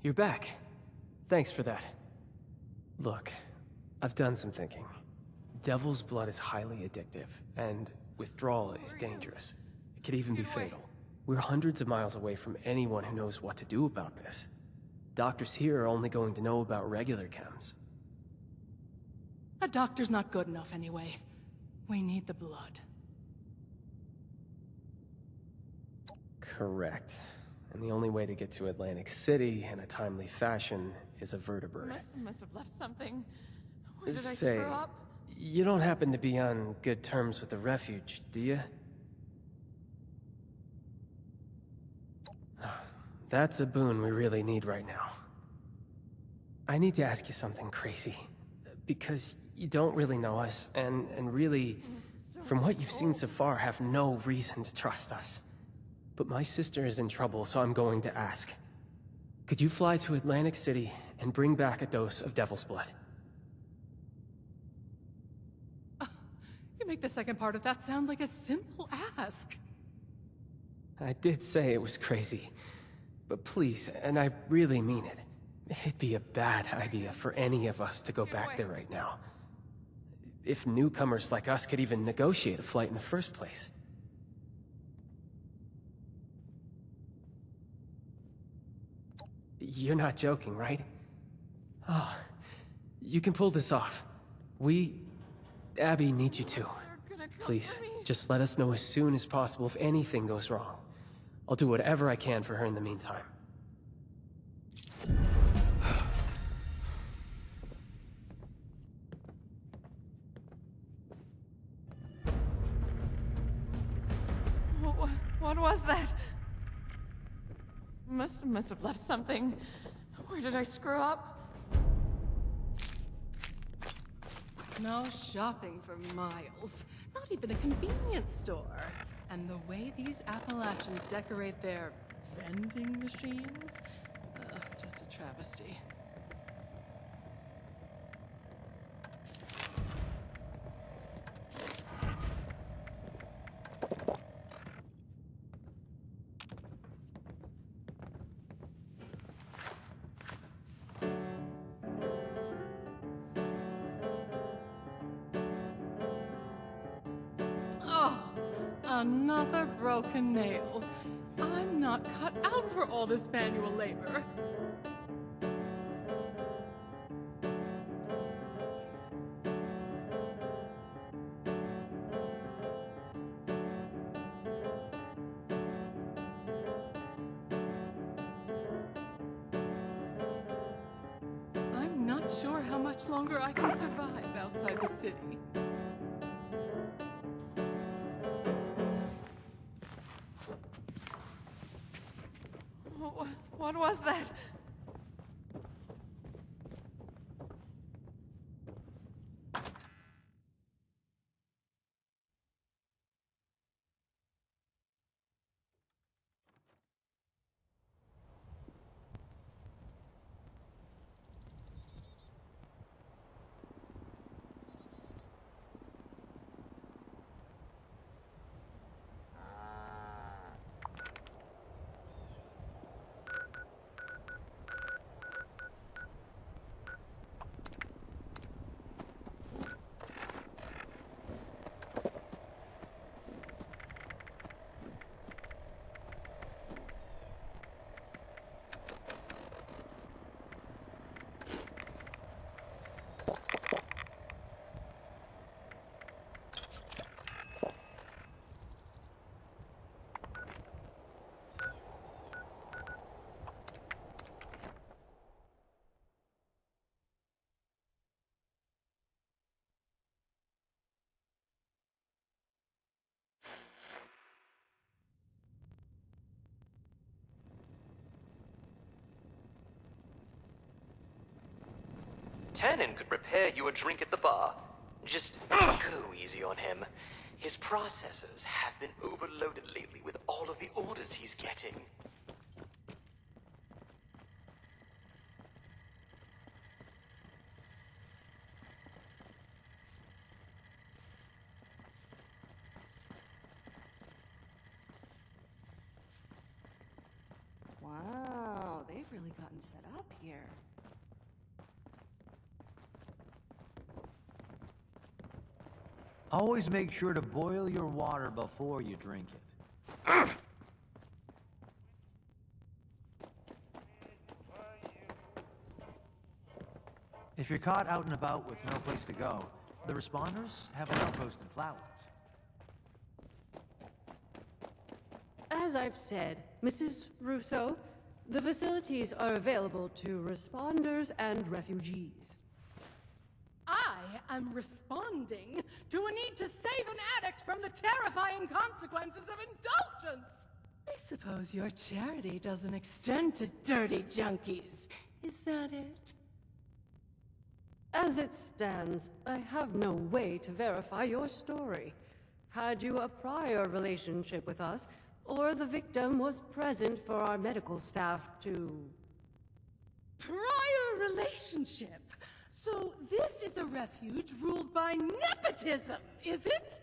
You're back. Thanks for that. Look, I've done some thinking. Devil's blood is highly addictive, and withdrawal is dangerous. It could even be fatal. We're hundreds of miles away from anyone who knows what to do about this. Doctors here are only going to know about regular chems. A doctor's not good enough anyway. We need the blood. Correct. And the only way to get to Atlantic City in a timely fashion is a vertebrate. Must have left something. Where did I Say, screw up? you don't happen to be on good terms with the refuge, do you? That's a boon we really need right now. I need to ask you something crazy. Because you don't really know us, and really, from what you've seen so far, have no reason to trust us. But my sister is in trouble, so I'm going to ask. Could you fly to Atlantic City and bring back a dose of Devil's Blood? You make the second part of that sound like a simple ask. I did say it was crazy. But please, and I really mean it, it'd be a bad idea for any of us to go back there right now. If newcomers like us could even negotiate a flight in the first place. You're not joking, right? Oh, you can pull this off. Abby needs you too. Please, just let us know as soon as possible if anything goes wrong. I'll do whatever I can for her in the meantime. What was that? Must have left something. Where did I screw up? No shopping for miles. Not even a convenience store. And the way these Appalachians decorate their vending machines? Just a travesty. Another broken nail. I'm not cut out for all this manual labor. I'm not sure how much longer I can survive outside the city. What was that? Tannen could prepare you a drink at the bar. Just go easy on him. His processors have been overloaded lately with all of the orders he's getting. Wow, they've really really gotten set up here. Always make sure to boil your water before you drink it. If you're caught out and about with no place to go, the responders have an outpost in Flatlands. As I've said, Mrs. Russo, the facilities are available to responders and refugees. I am responding to a need to save an addict from the terrifying consequences of indulgence. I suppose your charity doesn't extend to dirty junkies. Is that it? As it stands, I have no way to verify your story. Had you a prior relationship with us, or the victim was present for our medical staff to... Prior relationship? So this is a refuge ruled by nepotism, is it?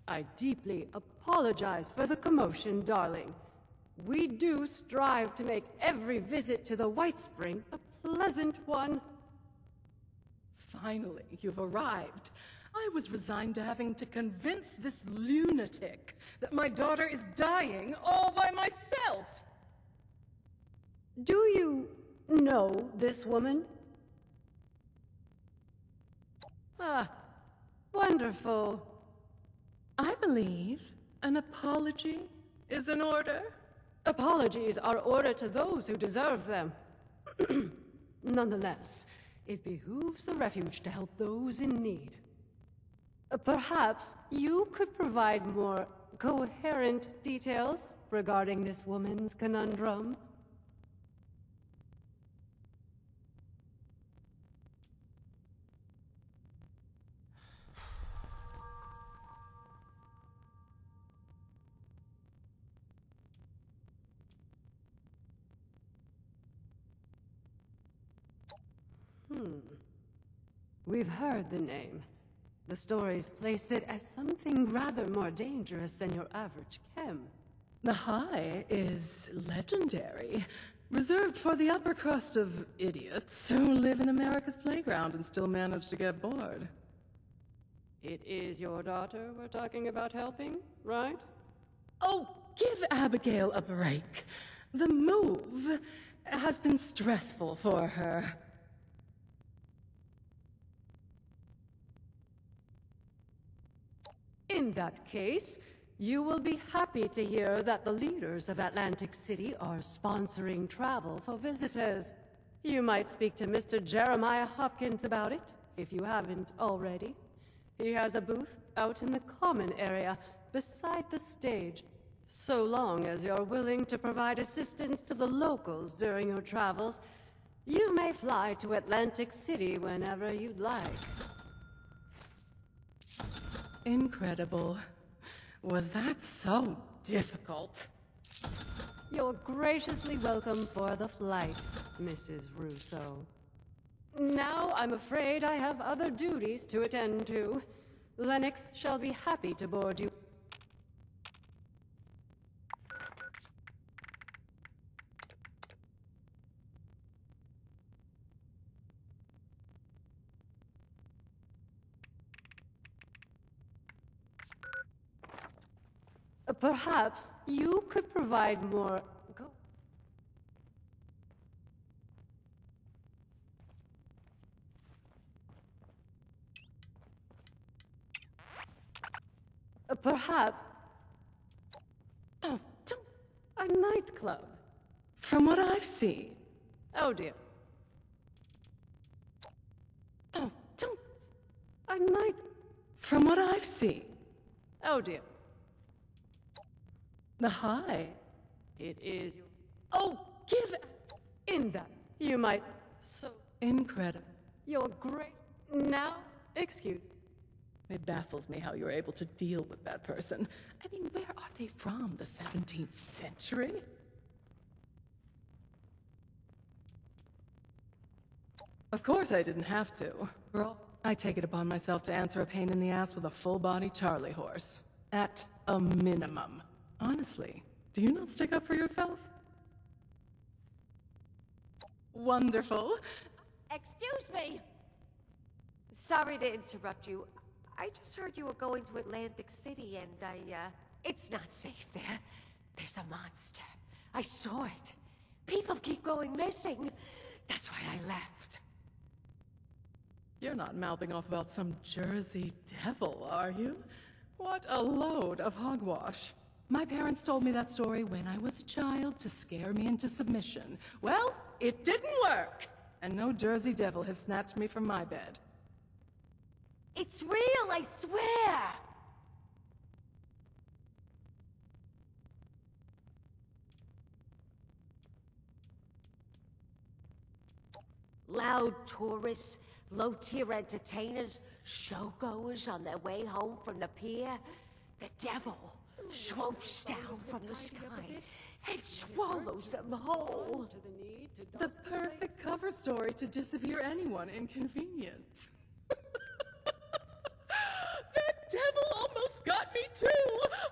I deeply apologize for the commotion, darling. We do strive to make every visit to the White Spring a pleasant one. Finally, you've arrived. I was resigned to having to convince this lunatic that my daughter is dying all by myself. Do you know this woman? Ah, wonderful. I believe an apology is in order. Apologies are ordered to those who deserve them. Nonetheless, it behooves the refuge to help those in need. Perhaps you could provide more coherent details regarding this woman's conundrum. We've heard the name. The stories place it as something rather more dangerous than your average chem. The High is legendary, reserved for the upper crust of idiots who live in America's playground and still manage to get bored. It is your daughter we're talking about helping, right? Oh, give Abigail a break. The move has been stressful for her. In that case, you will be happy to hear that the leaders of Atlantic City are sponsoring travel for visitors. You might speak to Mr. Jeremiah Hopkins about it, if you haven't already. He has a booth out in the common area, beside the stage. So long as you're willing to provide assistance to the locals during your travels, you may fly to Atlantic City whenever you'd like. Incredible. Was that so difficult? You're graciously welcome for the flight, Mrs. Russo. Now I'm afraid I have other duties to attend to. Lennox shall be happy to board you. Perhaps you could provide more... Perhaps... Oh, don't... a nightclub. From what I've seen... Oh dear. Oh, don't... A night... From what I've seen... Oh dear. The High... It is... Oh, give... In that, you might... So... Incredible. You're great... Now, excuse... It baffles me how you're able to deal with that person. I mean, where are they from? The 17th century? Of course I didn't have to. Girl, I take it upon myself to answer a pain in the ass with a full-body Charlie horse. At a minimum. Honestly, do you not stick up for yourself? Wonderful. Excuse me! Sorry to interrupt you. I just heard you were going to Atlantic City and it's not safe there. There's a monster. I saw it. People keep going missing. That's why I left. You're not mouthing off about some Jersey devil, are you? What a load of hogwash. My parents told me that story when I was a child to scare me into submission. Well, it didn't work! And no Jersey devil has snatched me from my bed. It's real, I swear! Loud tourists, low-tier entertainers, showgoers on their way home from the pier. The devil swoops down from the sky and swallows them whole. The perfect cover story to disappear anyone inconvenient. That devil almost got me too!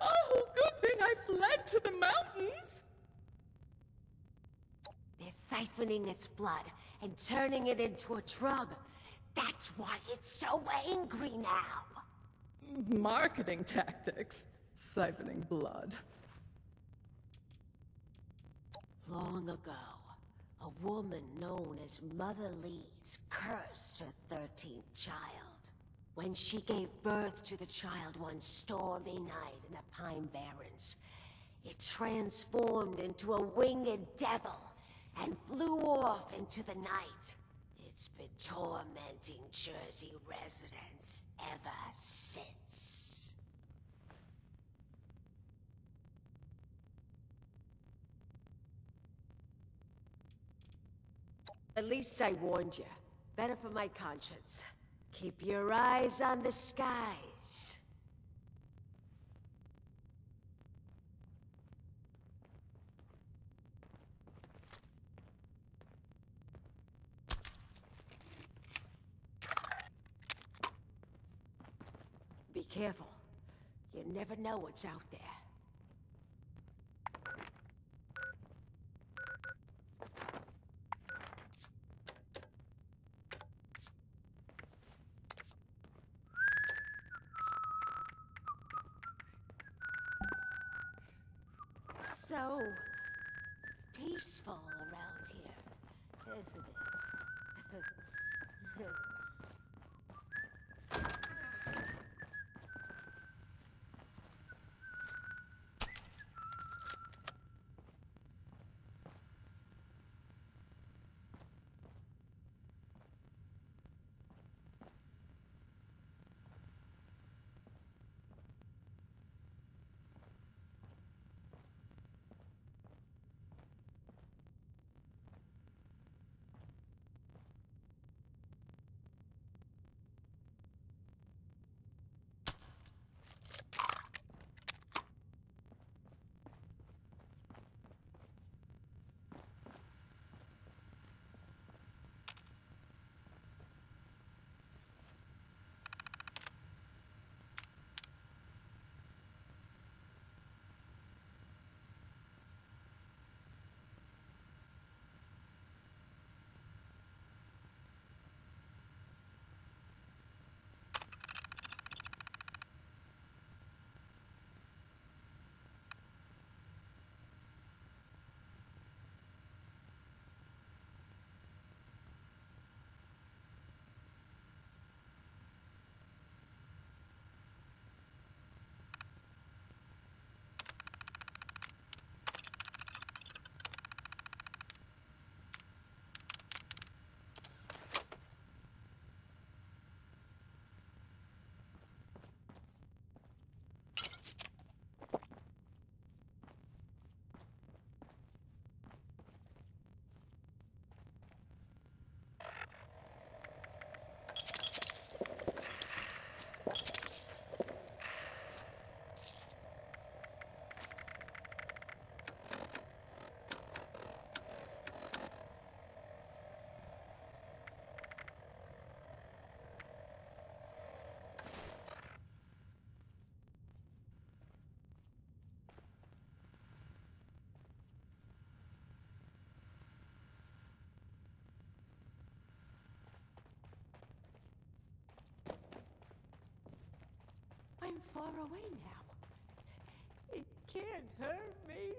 Oh, good thing I fled to the mountains! They're siphoning its blood and turning it into a drug. That's why it's so angry now. Marketing tactics. Siphoning blood. Long ago, a woman known as Mother Leeds cursed her 13th child. When she gave birth to the child one stormy night in the Pine Barrens, it transformed into a winged devil and flew off into the night. It's been tormenting Jersey residents ever since. At least I warned you. Better for my conscience. Keep your eyes on the skies. Be careful. You never know what's out there. So peaceful around here, isn't it? far away now. It can't hurt me.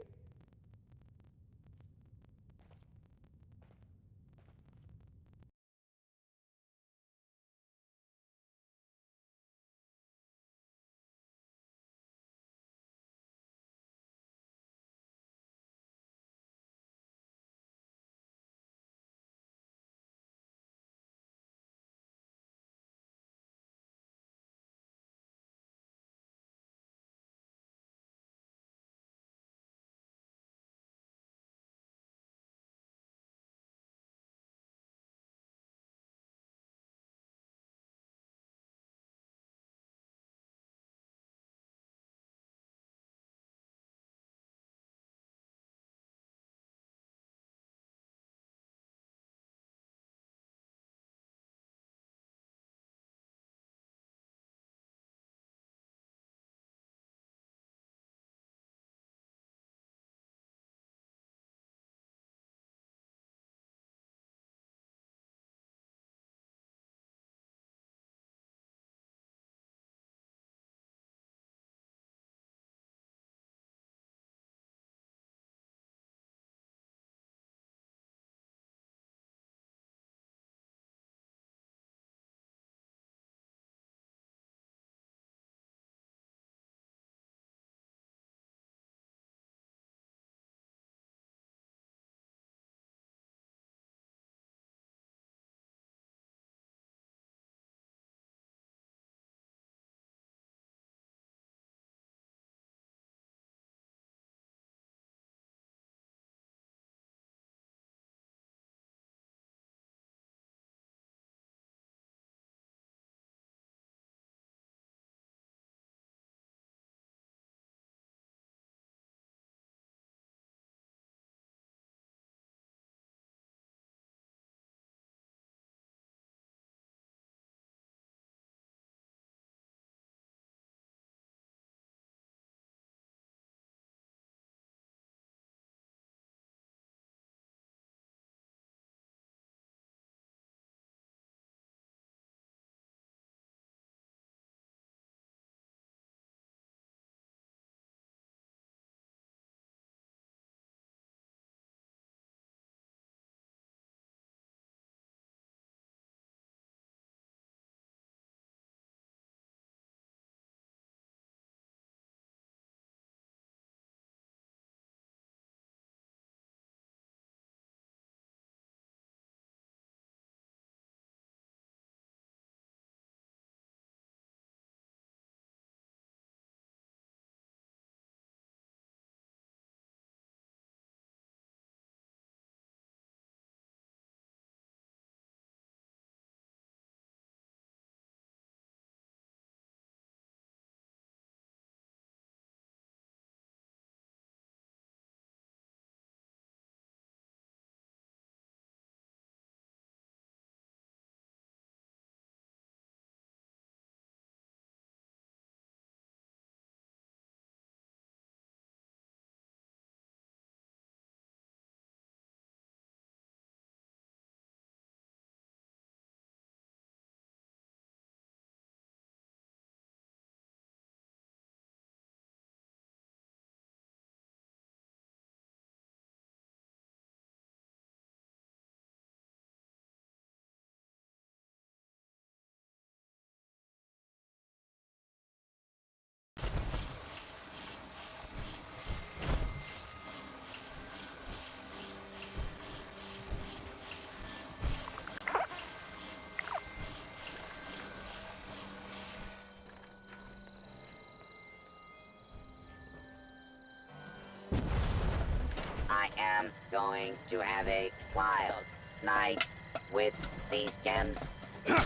I am going to have a wild night with these gems.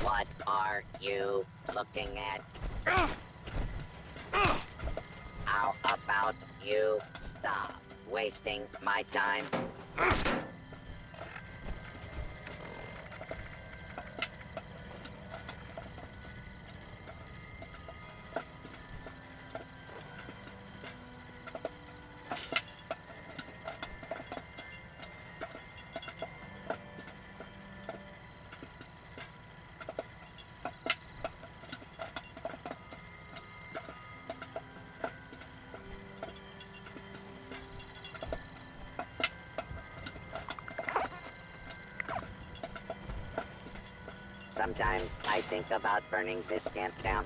What are you looking at? How about you stop wasting my time? Sometimes I think about burning this camp down.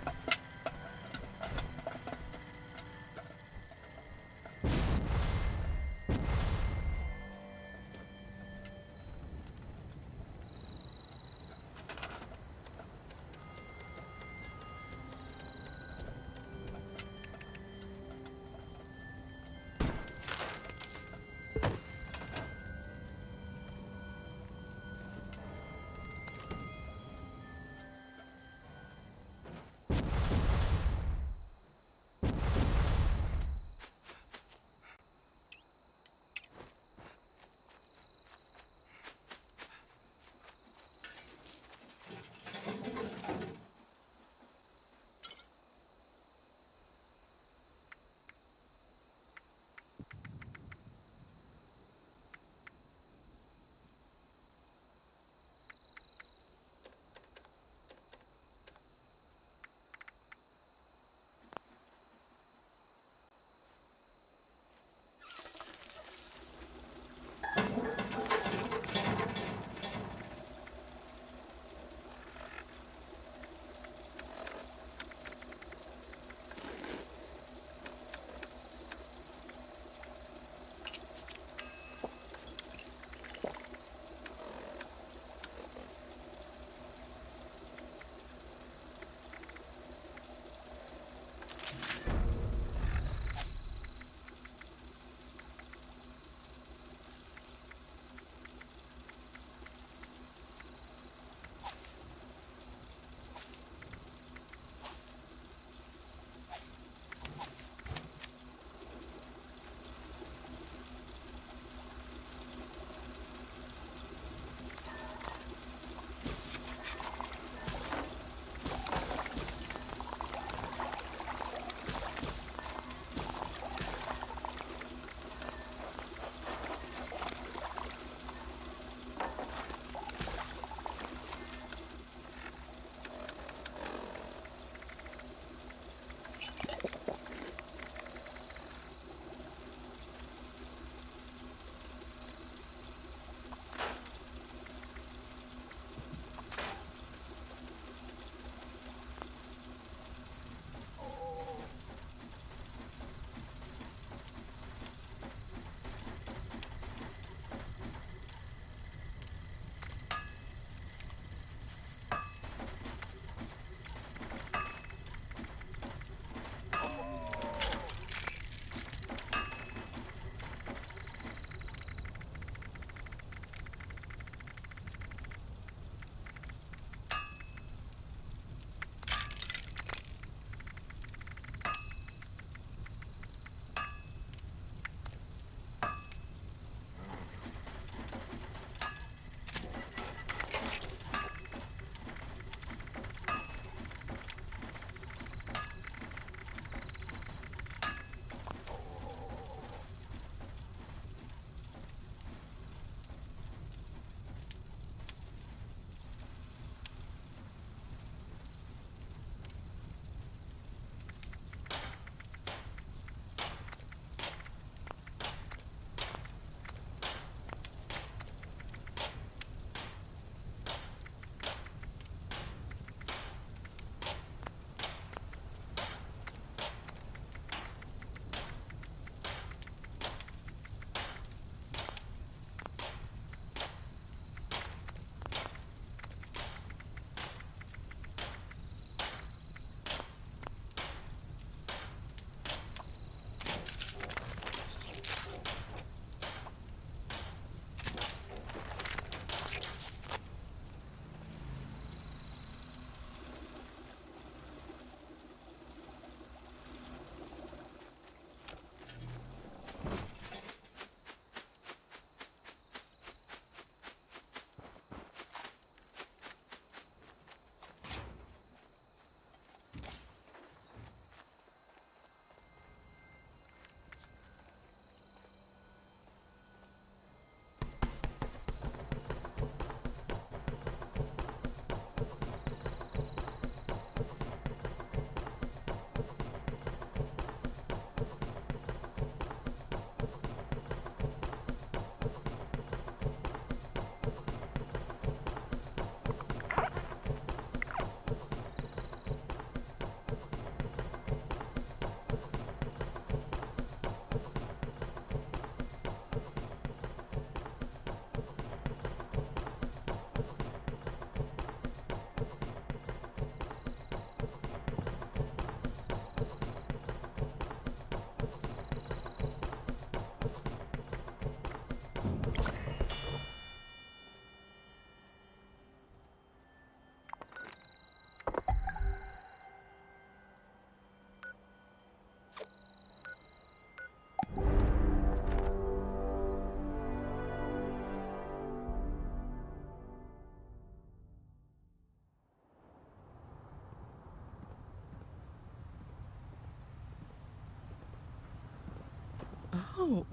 Oh,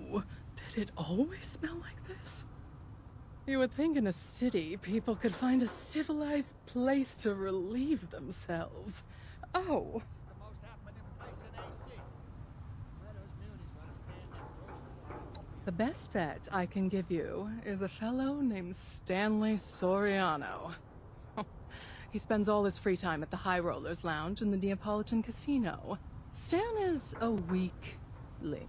did it always smell like this? You would think in a city people could find a civilized place to relieve themselves. Oh, the best vet I can give you is a fellow named Stanley Soriano. He spends all his free time at the High Rollers Lounge in the Neapolitan Casino. Stan is a weak link.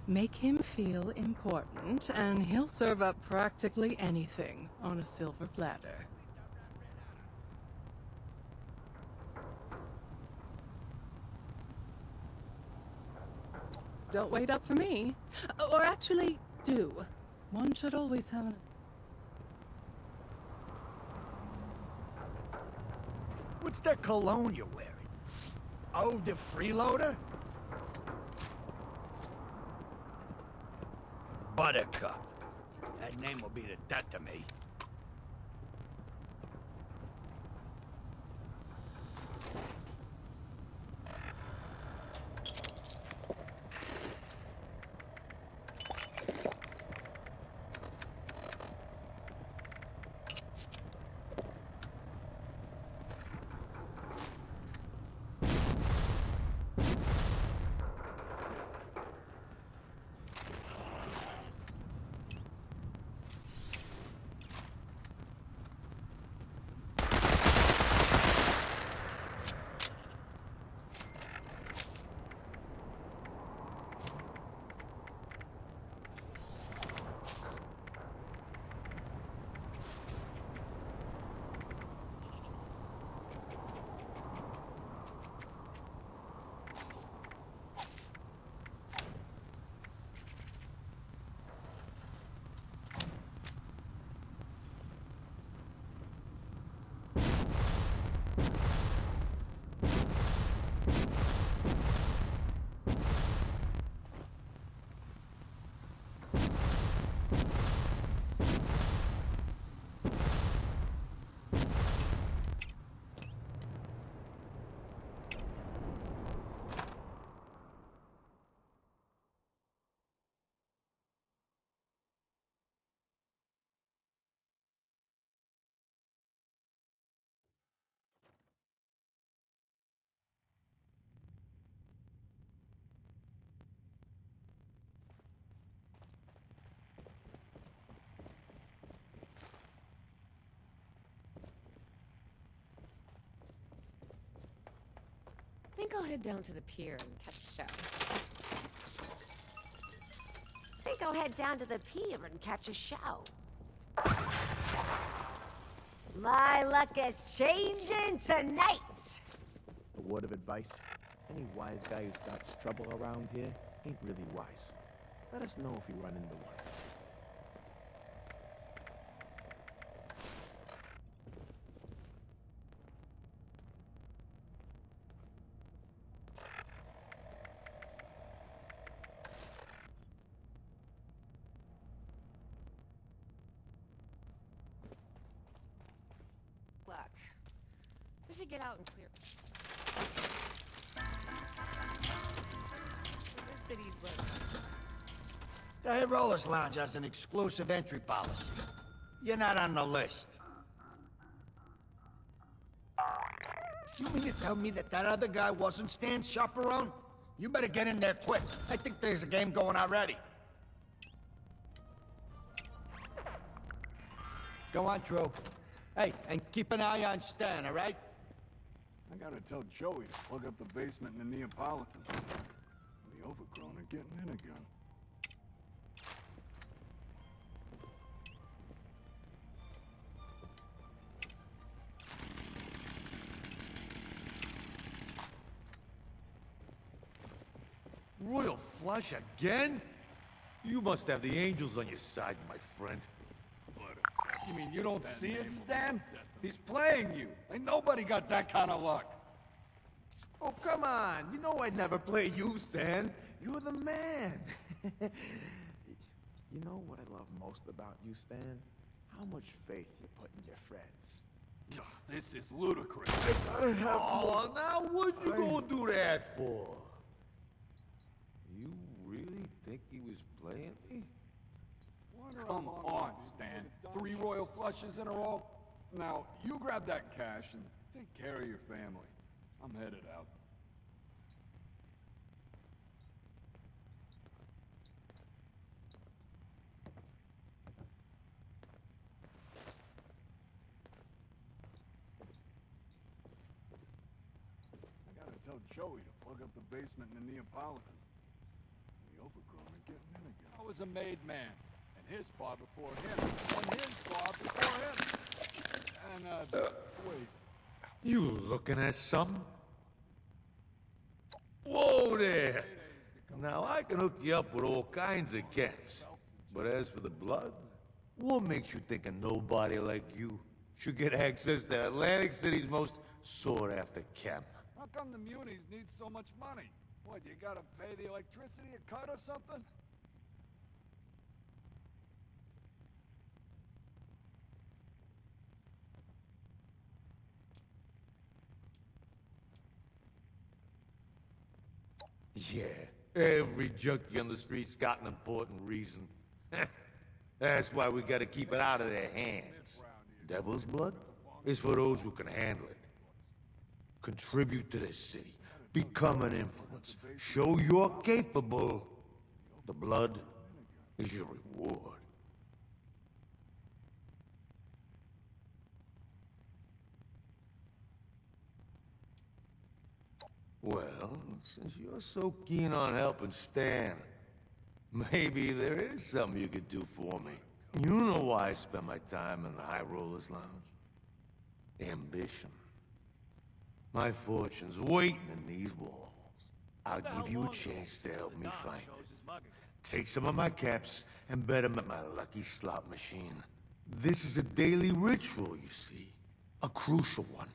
Make him feel important, and he'll serve up practically anything on a silver platter. Don't wait up for me. Or actually, do. One should always have an... What's that cologne you're wearing? Oh, the freeloader? Buttercup. That name will be the death of me. I think I'll head down to the pier and catch a show. Think I'll head down to the pier and catch a show. My luck is changing tonight! A word of advice, any wise guy who starts trouble around here ain't really wise. Let us know if you run into one. Luck. I should get out and clear. This city's road. The High Rollers Lounge has an exclusive entry policy. You're not on the list. You mean to tell me that other guy wasn't Stan's chaperone? You better get in there quick. I think there's a game going already. Go on, Drew. Hey, and keep an eye on Stan, all right? I gotta tell Joey to plug up the basement in the Neapolitan. The overgrown are getting in again. Royal flush again? You must have the angels on your side, my friend. You mean you don't see it, Stan? He's playing you. Ain't nobody got that kind of luck. Oh, come on. You know I'd never play you, Stan. You're the man. You know what I love most about you, Stan? How much faith you put in your friends. This is ludicrous. Oh, now what you gonna do that for? You really think he was playing me? Come on, Stan. 3 royal flushes in a row? Now, you grab that cash and take care of your family. I'm headed out. I gotta tell Joey to plug up the basement in the Neapolitan. The overgrown are getting in again. I was a made man, and his bar before him, and his bar before him. And, wait. You looking at something? Whoa there! Now I can hook you up with all kinds of camps. But as for the blood, what makes you think a nobody like you should get access to Atlantic City's most sought-after camp? How come the munis need so much money? What, you gotta pay the electricity a cut or something? Yeah, every junkie on the street's got an important reason. That's why we gotta keep it out of their hands. Devil's blood is for those who can handle it. Contribute to this city. Become an influence. Show you're capable. The blood is your reward. Well, since you're so keen on helping Stan, maybe there is something you could do for me. You know why I spend my time in the High Rollers Lounge? Ambition. My fortune's waiting in these walls. I'll give you a chance to help me find it. Take some of my caps and bet them at my lucky slot machine. This is a daily ritual, you see. A crucial one.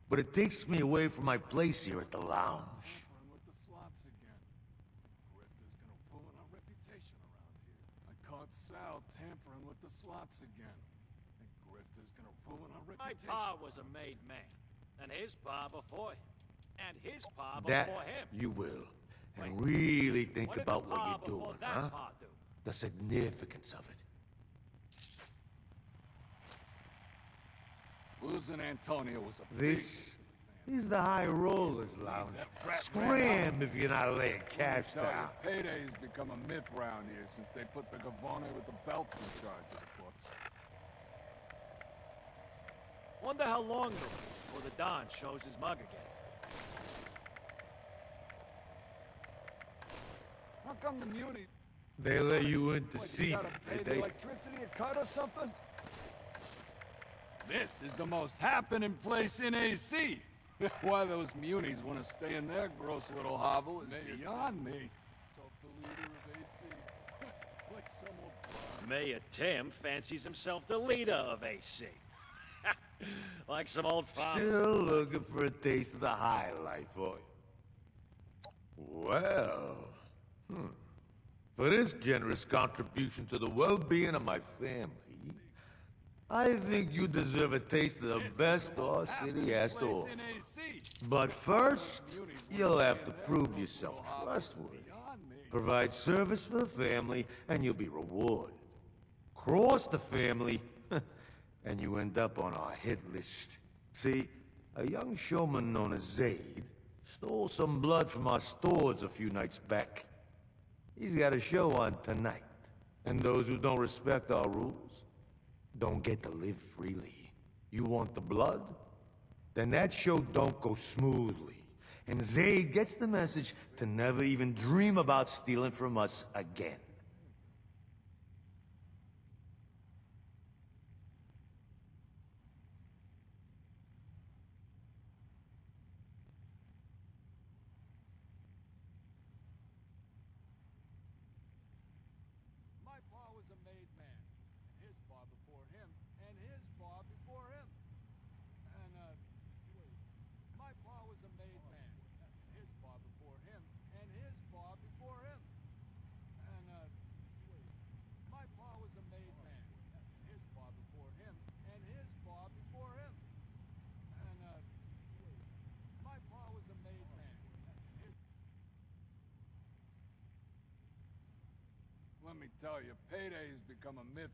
But it takes me away from my place here at the lounge. With the slots again. Grifter's gonna ruin our reputation around here. I caught Sal tampering with the slots again. And Grifter's gonna ruin our My reputation. pa was a made man. And his pa before him. And his pa That before him. you will. And really think What did about the pa what you're before doing, that huh? pa do? The significance of it. Losing Antonio was a This is the High Rollers Lounge. Scram if you're not laying cash down. Payday's become a myth round here since they put the Gavone with the belts in charge of the books. Wonder how long it'll be before the Don shows his mug again. How come the munis... They let you in to What, see you me, gotta pay did the they? electricity a cut or something? This is the most happening place in AC. Why those munis want to stay in their gross little hovel is beyond me. Tough the leader of AC. Like some old... Mayor Tim fancies himself the leader of AC. Like some old farm. Still looking for a taste of the high life, are you? Well, for this generous contribution to the well-being of my family, I think you deserve a taste of the best our city has to offer. But first, you'll have to prove yourself trustworthy. Provide service for the family, and you'll be rewarded. Cross the family, and you end up on our hit list. See, a young showman known as Zaid stole some blood from our stores a few nights back. He's got a show on tonight, and those who don't respect our rules don't get to live freely. You want the blood? Then that show don't go smoothly. And Zaid gets the message to never even dream about stealing from us again. My pa was a made man. And his pa before him. And his pa before him. And, wait. My pa was a made man. And his pa before him. And his pa before him. And, me tell you, payday's become a myth